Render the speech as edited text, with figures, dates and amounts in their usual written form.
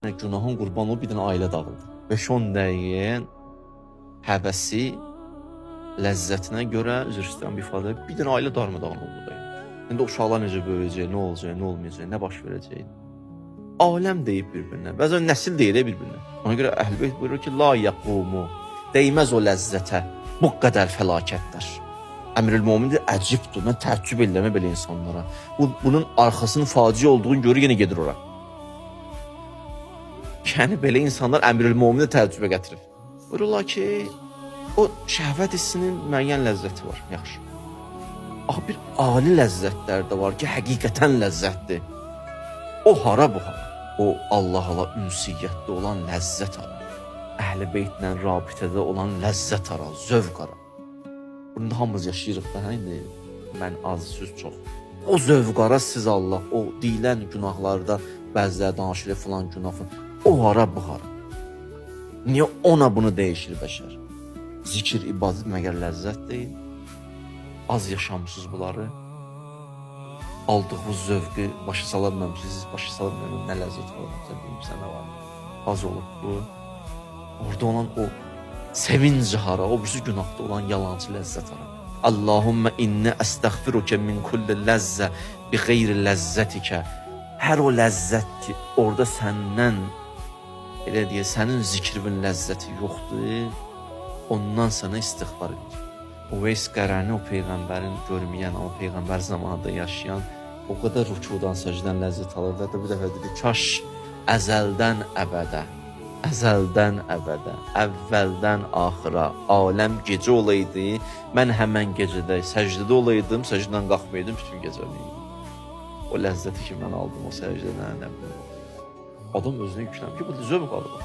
Günahın qurban olub bir dənə ailə dağıldı. 5-10 dəqiqəyə həvəsi, ləzzətinə görə, üzr istəyirəm bir ifadə, bir dənə ailə darmadağın oldu da. İndi uşaqlar necə böyüyəcək, nə olacaq, nə olmayacaq, nə baş verəcək. Aləm deyib bir-birinə, bəzən nəsil deyir bir-birinə. Ona görə Əhl-Beyt buyurur ki, la yaqumu, deyməz o ləzzətə, bu qədər fəlakətlər. Əmirül-Mömin əcibdir, mən təəccüb edirəm belə insanlara. Bunun arxasının faciə olduğunu görür, yenə gedir ora. Yəni belə insanlar Əmirül-Mömini təəccübə gətirib. Buyururlar ki, o şəhvət hissinin müəyyən ləzzəti var, yaxşı. Axı bir ali ləzzətlər də var ki, həqiqətən ləzzətdir. O hara bu hara? O Allah-Allah ünsiyyətdə olan ləzzət ara. Əhl-i-Beytlə rabitədə olan ləzzət ara, zövq ara. Bunda hamımız yaşayırıq da, indi mən az, söz çox. O zövq ara siz Allah, o deyilən günahlarda bəziləri danışır filan günah. O hara bu hara. Niyə ona bunu dəyişir bəşər? Zikir, ibadət məgər ləzzət deyil? Az yaşamısınız bunları. Aldığınız zövqü başa sala bilməmişsiniz, başa sala bilməmişsiniz, nə ləzzət var, sən bilmirsən nə var. Az olub bu. Orada olan o sevinci hara, o birisi günahda olan yalancı ləzzət hara. Allahümmə inni əstəğfiruke min kulli ləzzə bi qeyri ləzzətikə. Hər o ləzzət ki, orada səndən, elə deyə, sənin zikrinin ləzzəti yoxdur, ondan sənə istiğfar edir. Uveys Qarani, o Peyğəmbərin görməyən, amma Peyğəmbər zamanında yaşayan, o qədər rükudan, səcdən ləzzət alırdı. Bir dəfə dedi, kaş əzəldən əbədə, əzəldən əbədə, əvvəldən axıra, aləm gecə olaydı, mən həmən gecədə səcdədə olaydım, səcdədən qalxmaydım, bütün gecəliydim. O ləzzəti ki, mən aldım o səcdədən, nə bileyim. Adam özünə yükləm ki, bu zövq alır.